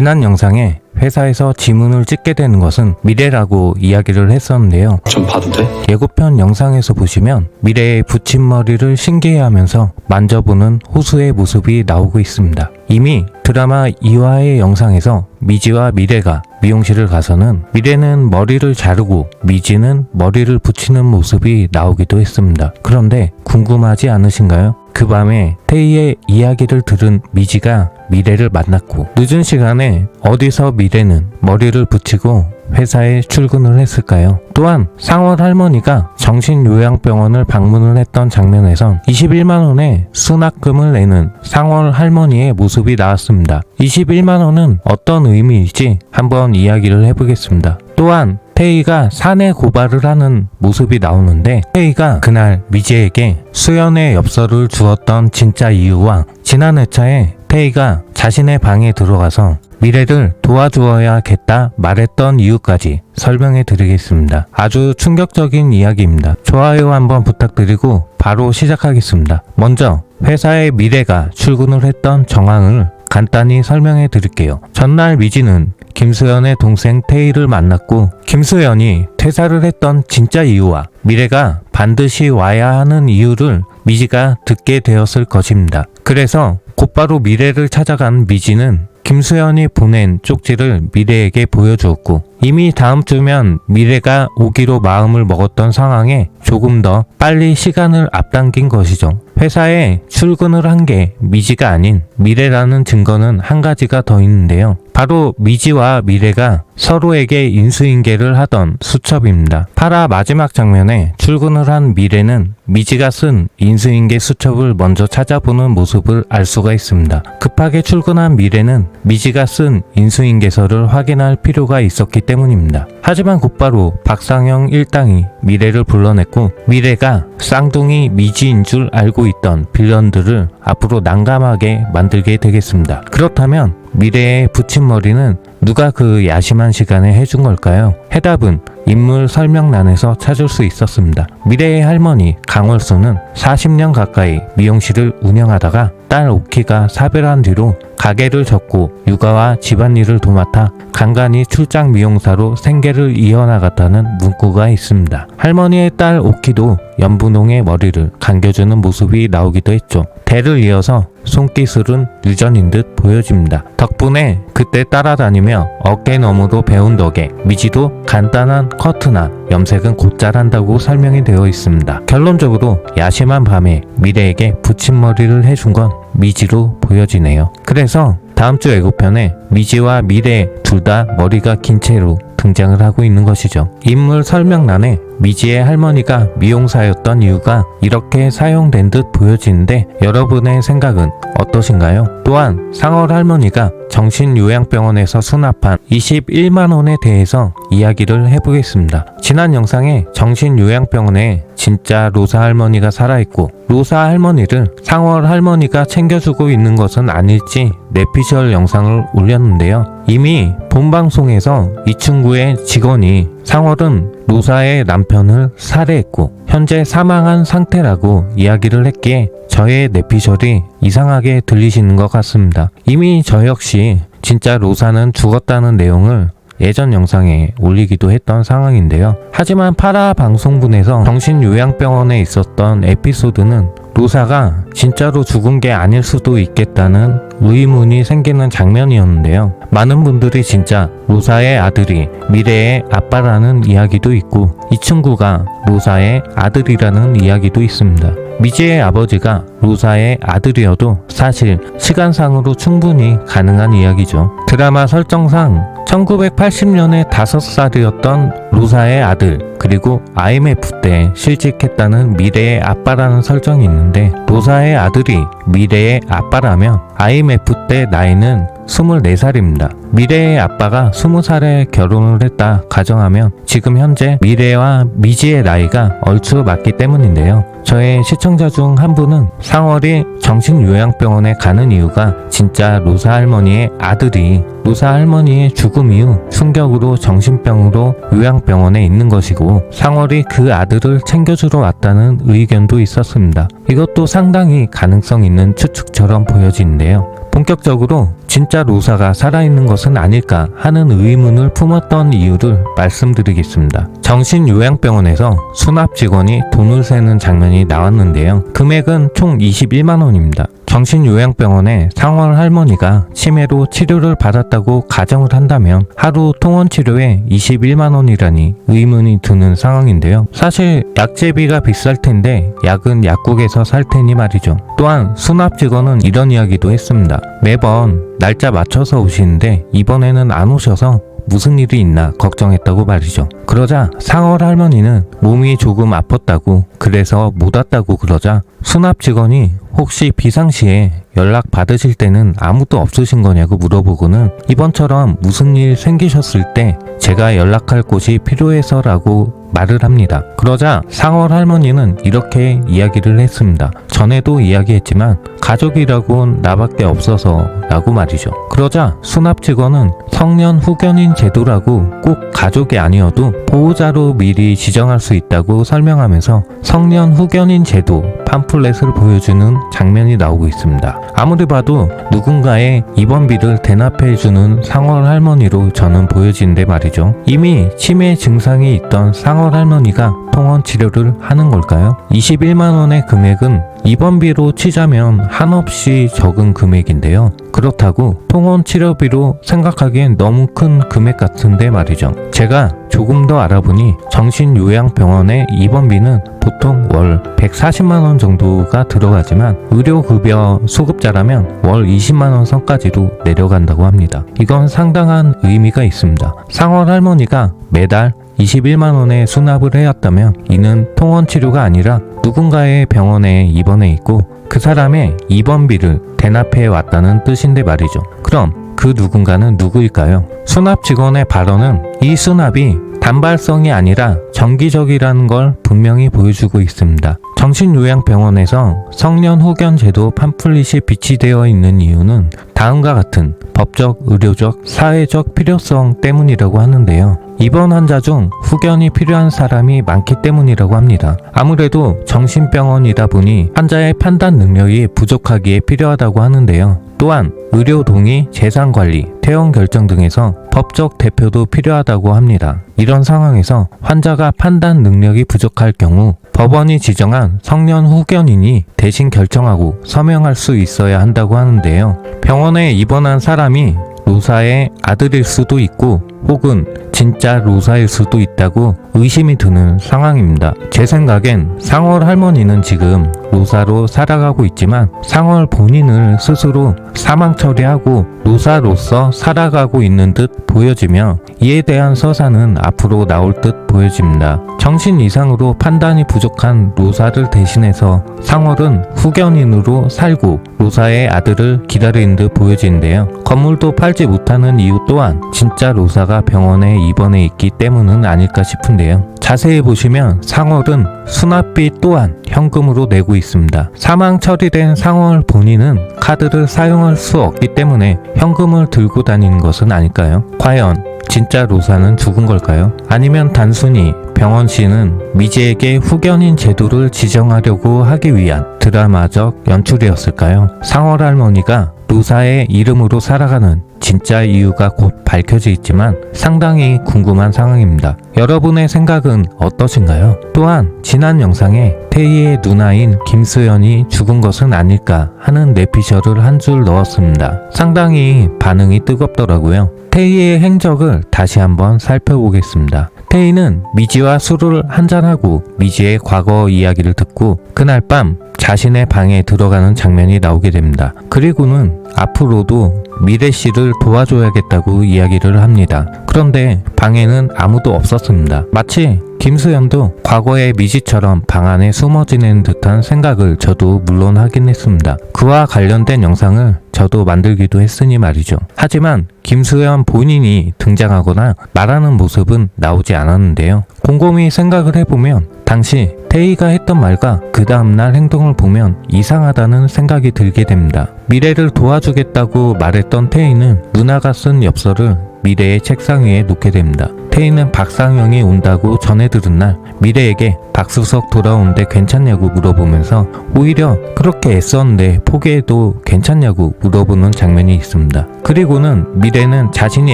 지난 영상에 회사에서 지문을 찍게 되는 것은 미래라고 이야기를 했었는데요. 좀 봐도 돼? 예고편 영상에서 보시면 미래의 붙임머리를 신기해하면서 만져보는 호수의 모습이 나오고 있습니다. 이미 드라마 2화의 영상에서 미지와 미래가 미용실을 가서는 미래는 머리를 자르고 미지는 머리를 붙이는 모습이 나오기도 했습니다. 그런데 궁금하지 않으신가요? 그 밤에 태희의 이야기를 들은 미지가 미래를 만났고 늦은 시간에 어디서 미래는 머리를 붙이고 회사에 출근을 했을까요? 또한 상월 할머니가 정신요양병원을 방문을 했던 장면에선 21만원의 수납금을 내는 상월 할머니의 모습이 나왔습니다. 21만원은 어떤 의미일지 한번 이야기를 해보겠습니다. 또한 태희가 사내 고발을 하는 모습이 나오는데 태희가 그날 미지에게 수연의 엽서를 주었던 진짜 이유와 지난 회차에 태희가 자신의 방에 들어가서 미래를 도와주어야겠다 말했던 이유까지 설명해 드리겠습니다. 아주 충격적인 이야기입니다. 좋아요 한번 부탁드리고 바로 시작하겠습니다. 먼저 회사에 미래가 출근을 했던 정황을 간단히 설명해 드릴게요. 전날 미지는 김수연의 동생 태희를 만났고 김수연이 퇴사를 했던 진짜 이유와 미래가 반드시 와야 하는 이유를 미지가 듣게 되었을 것입니다. 그래서 곧바로 미래를 찾아간 미지는 김수연이 보낸 쪽지를 미래에게 보여주었고 이미 다음 주면 미래가 오기로 마음을 먹었던 상황에 조금 더 빨리 시간을 앞당긴 것이죠. 회사에 출근을 한 게 미지가 아닌 미래라는 증거는 한 가지가 더 있는데요. 바로 미지와 미래가 서로에게 인수인계를 하던 수첩입니다. 8화 마지막 장면에 출근을 한 미래는 미지가 쓴 인수인계 수첩을 먼저 찾아보는 모습을 알 수가 있습니다. 급하게 출근한 미래는 미지가 쓴 인수인계서를 확인할 필요가 있었기 때문입니다. 하지만 곧바로 박상영 일당이 미래를 불러냈고 미래가 쌍둥이 미지인 줄 알고 있던 빌런들을 앞으로 난감하게 만들게 되겠습니다. 그렇다면 미래의 붙임머리는 누가 그 야심한 시간에 해준 걸까요? 해답은 인물 설명란에서 찾을 수 있었습니다. 미래의 할머니 강월수는 40년 가까이 미용실을 운영하다가 딸 오키가 사별한 뒤로 가게를 접고 육아와 집안일을 도맡아 간간히 출장 미용사로 생계를 이어나갔다는 문구가 있습니다. 할머니의 딸 오키도 연분홍의 머리를 감겨주는 모습이 나오기도 했죠. 대를 이어서 손기술은 유전인 듯 보여집니다. 덕분에 그때 따라다니며 어깨 너머로 배운 덕에 미지도 간단한 커트나 염색은 곧잘 한다고 설명이 되어 있습니다. 결론적으로 야심한 밤에 미래에게 붙임머리를 해준 건 미지로 보여지네요. 그래서 다음 주 예고편에 미지와 미래 둘 다 머리가 긴 채로 등장을 하고 있는 것이죠. 인물 설명란에 미지의 할머니가 미용사였던 이유가 이렇게 사용된 듯 보여지는데 여러분의 생각은 어떠신가요? 또한 상월 할머니가 정신요양병원에서 수납한 21만원에 대해서 이야기를 해보겠습니다. 지난 영상에 정신요양병원에 진짜 로사 할머니가 살아있고 로사 할머니를 상월 할머니가 챙겨주고 있는 것은 아닐지 내피셜 영상을 올렸는데요. 이미 본방송에서 이충구의 직원이 상월은 로사의 남편을 살해했고 현재 사망한 상태라고 이야기를 했기에 저의 내피셜이 이상하게 들리시는 것 같습니다. 이미 저 역시 진짜 로사는 죽었다는 내용을 예전 영상에 올리기도 했던 상황인데요. 하지만 8화 방송분에서 정신요양병원에 있었던 에피소드는 로사가 진짜로 죽은 게 아닐 수도 있겠다는 의문이 생기는 장면이었는데요. 많은 분들이 진짜 로사의 아들이 미래의 아빠라는 이야기도 있고 이충구가 로사의 아들이라는 이야기도 있습니다. 미지의 아버지가 로사의 아들이어도 사실 시간상으로 충분히 가능한 이야기죠. 드라마 설정상 1980년에 5살이었던 로사의 아들 그리고 IMF 때 실직했다는 미래의 아빠라는 설정이 있는데 로사의 아들이 미래의 아빠라면 IMF 때 나이는 24살입니다. 미래의 아빠가 20살에 결혼을 했다 가정하면 지금 현재 미래와 미지의 나이가 얼추 맞기 때문인데요. 저의 시청자 중 한 분은 상월이 정신요양병원에 가는 이유가 진짜 로사 할머니의 아들이 로사 할머니의 죽음 이후 충격으로 정신병으로 요양병원에 있는 것이고 상월이 그 아들을 챙겨주러 왔다는 의견도 있었습니다. 이것도 상당히 가능성 있는 추측처럼 보여지는데요. 본격적으로 진짜 로사가 살아있는 것은 아닐까 하는 의문을 품었던 이유를 말씀드리겠습니다. 정신요양병원에서 수납 직원이 돈을 세는 장면이 나왔는데요. 금액은 총 21만원입니다. 정신요양병원의 상월 할머니가 치매로 치료를 받았다고 가정을 한다면 하루 통원 치료에 21만원이라니 의문이 드는 상황인데요. 사실 약제비가 비쌀 텐데 약은 약국에서 살 테니 말이죠. 또한 수납 직원은 이런 이야기도 했습니다. 매번 날짜 맞춰서 오시는데 이번에는 안 오셔서 무슨 일이 있나 걱정했다고 말이죠. 그러자 상월 할머니는 몸이 조금 아팠다고 그래서 못 왔다고 그러자 수납 직원이 혹시 비상시에 연락 받으실 때는 아무도 없으신 거냐고 물어보고는 이번처럼 무슨 일 생기셨을 때 제가 연락할 곳이 필요해서라고 말을 합니다. 그러자 상월 할머니는 이렇게 이야기를 했습니다. 전에도 이야기했지만 가족이라곤 나밖에 없어서 라고 말이죠. 그러자 수납 직원은 성년 후견인 제도라고 꼭 가족이 아니어도 보호자로 미리 지정할 수 있다고 설명하면서 성년 후견인 제도 팜플렛을 보여주는 장면이 나오고 있습니다. 아무리 봐도 누군가의 입원비를 대납해주는 상월 할머니로 저는 보여지는데 말이죠. 이미 치매 증상이 있던 상월 할머니가 통원 치료를 하는 걸까요? 21만원의 금액은 입원비로 치자면 한없이 적은 금액인데요. 그렇다고 통원 치료비로 생각하기엔 너무 큰 금액 같은데 말이죠. 제가 조금 더 알아보니 정신요양병원의 입원비는 보통 월 140만원 정도가 들어가지만 의료급여 수급자라면 월 20만원 선까지도 내려간다고 합니다. 이건 상당한 의미가 있습니다. 상월 할머니가 매달 21만원의 수납을 해왔다면 이는 통원 치료가 아니라 누군가의 병원에 입원해 있고 그 사람의 입원비를 대납해 왔다는 뜻인데 말이죠. 그럼 그 누군가는 누구일까요? 수납 직원의 발언은 이 수납이 단발성이 아니라 정기적이라는 걸 분명히 보여주고 있습니다. 정신요양병원에서 성년 후견 제도 팜플릿이 비치되어 있는 이유는 다음과 같은 법적, 의료적, 사회적 필요성 때문이라고 하는데요. 입원 환자 중 후견이 필요한 사람이 많기 때문이라고 합니다. 아무래도 정신병원이다 보니 환자의 판단 능력이 부족하기에 필요하다고 하는데요. 또한 의료 동의, 재산 관리, 퇴원 결정 등에서 법적 대표도 필요하다고 합니다. 이런 상황에서 환자가 판단 능력이 부족할 경우 법원이 지정한 성년 후견인이 대신 결정하고 서명할 수 있어야 한다고 하는데요. 병원에 입원한 사람이 로사의 아들일 수도 있고 혹은 진짜 로사일 수도 있다고 의심이 드는 상황입니다. 제 생각엔 상월 할머니는 지금 로사로 살아가고 있지만 상월 본인을 스스로 사망 처리하고 로사로서 살아가고 있는 듯 보여지며 이에 대한 서사는 앞으로 나올 듯 보여집니다. 정신 이상으로 판단이 부족한 로사를 대신해서 상월은 후견인으로 살고 로사의 아들을 기다리는 듯 보여지는데요. 건물도 팔지 못하는 이유 또한 진짜 로사가 병원에 입원해 있기 때문은 아닐까 싶은데요. 자세히 보시면 상월은 수납비 또한 현금으로 내고 있습니다. 사망 처리된 상월 본인은 카드를 사용할 수 없기 때문에 현금을 들고 다니는 것은 아닐까요? 과연 진짜 로사는 죽은 걸까요? 아니면 단순히 병원 씨는 미지에게 후견인 제도를 지정하려고 하기 위한 드라마적 연출이었을까요? 상월 할머니가 로사의 이름으로 살아가는 진짜 이유가 곧 밝혀져 있지만 상당히 궁금한 상황입니다. 여러분의 생각은 어떠신가요? 또한 지난 영상에 태희의 누나인 김수연이 죽은 것은 아닐까 하는 내피셜을 한 줄 넣었습니다. 상당히 반응이 뜨겁더라고요. 태희의 행적을 다시 한번 살펴보겠습니다. 태희는 미지와 술을 한잔하고 미지의 과거 이야기를 듣고 그날 밤 자신의 방에 들어가는 장면이 나오게 됩니다. 그리고는 앞으로도 미래 씨를 도와줘야겠다고 이야기를 합니다. 그런데 방에는 아무도 없었습니다. 마치 김수연도 과거의 미지처럼 방 안에 숨어 지내는 듯한 생각을 저도 물론 하긴 했습니다. 그와 관련된 영상을 저도 만들기도 했으니 말이죠. 하지만 김수연 본인이 등장하거나 말하는 모습은 나오지 않았는데요. 곰곰이 생각을 해보면 당시 태희가 했던 말과 그 다음날 행동을 보면 이상하다는 생각이 들게 됩니다. 미래를 도와주겠다고 말했던 태희는 누나가 쓴 엽서를 미래의 책상 위에 놓게 됩니다. 태희는 박상영이 온다고 전해 들은 날 미래에게 박수석 돌아오는데 괜찮냐고 물어보면서 오히려 그렇게 애썼는데 포기해도 괜찮냐고 물어보는 장면이 있습니다. 그리고는 미래는 자신이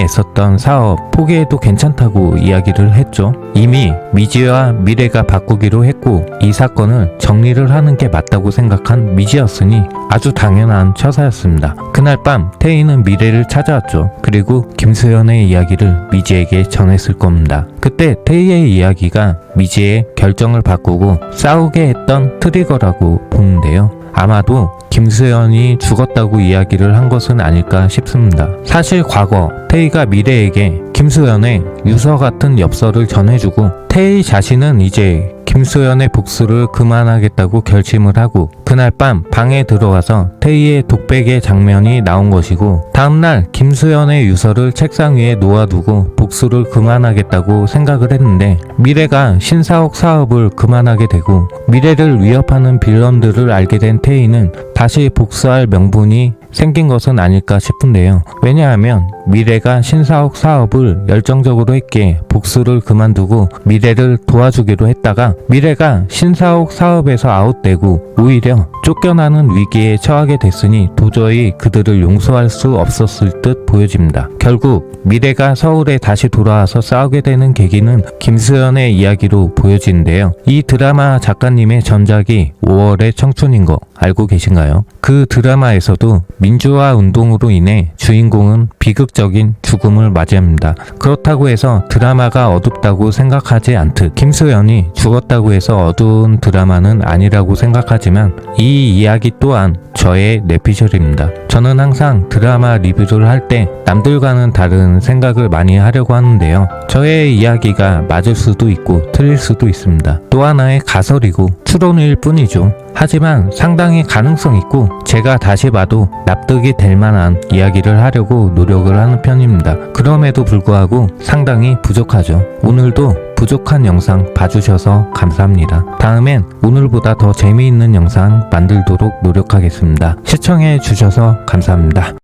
애썼던 사업 포기해도 괜찮다고 이야기를 했죠. 이미 미지와 미래가 바꾸기로 했고 이 사건을 정리를 하는 게 맞다고 생각한 미지였으니 아주 당연한 처사였습니다. 그날 밤 태희는 미래를 찾아왔죠. 그리고 김수현의 이야기를 미지에게 전했을 겁니다. 그때 태희의 이야기가 미지의 결정을 바꾸고 싸우게 했던 트리거라고 보는데요. 아마도 김수현이 죽었다고 이야기를 한 것은 아닐까 싶습니다. 사실 과거 태희가 미래에게 김수현의 유서 같은 엽서를 전해주고 태희 자신은 이제 김수현의 복수를 그만하겠다고 결심을 하고 그날 밤 방에 들어와서 태희의 독백의 장면이 나온 것이고 다음날 김수현의 유서를 책상 위에 놓아두고 복수를 그만하겠다고 생각을 했는데 미래가 신사옥 사업을 그만하게 되고 미래를 위협하는 빌런들을 알게 된 태희는 다시 복수할 명분이 생긴 것은 아닐까 싶은데요. 왜냐하면 미래가 신사옥 사업을 열정적으로 했기에 복수를 그만두고 미래를 도와주기로 했다가 미래가 신사옥 사업에서 아웃되고 오히려 쫓겨나는 위기에 처하게 됐으니 도저히 그들을 용서할 수 없었을 듯 보여집니다. 결국 미래가 서울에 다시 돌아와서 싸우게 되는 계기는 김수현의 이야기로 보여지는데요. 이 드라마 작가님의 전작이 5월의 청춘인 거 알고 계신가요? 그 드라마에서도 민주화 운동으로 인해 주인공은 비극적인 죽음을 맞이합니다. 그렇다고 해서 드라마가 어둡다고 생각하지 않듯 김수현이 죽었다고 해서 어두운 드라마는 아니라고 생각하지만 이 이야기 또한 저의 내피셜입니다. 저는 항상 드라마 리뷰를 할 때 남들과는 다른 생각을 많이 하려고 하는데요. 저의 이야기가 맞을 수도 있고 틀릴 수도 있습니다. 또 하나의 가설이고 추론일 뿐이죠. 하지만 상당히 가능성 있고 제가 다시 봐도 납득이 될 만한 이야기를 하려고 노력을 하는 편입니다. 그럼에도 불구하고 상당히 부족하죠. 오늘도 부족한 영상 봐주셔서 감사합니다. 다음엔 오늘보다 더 재미있는 영상 만들도록 노력하겠습니다. 시청해 주셔서 감사합니다.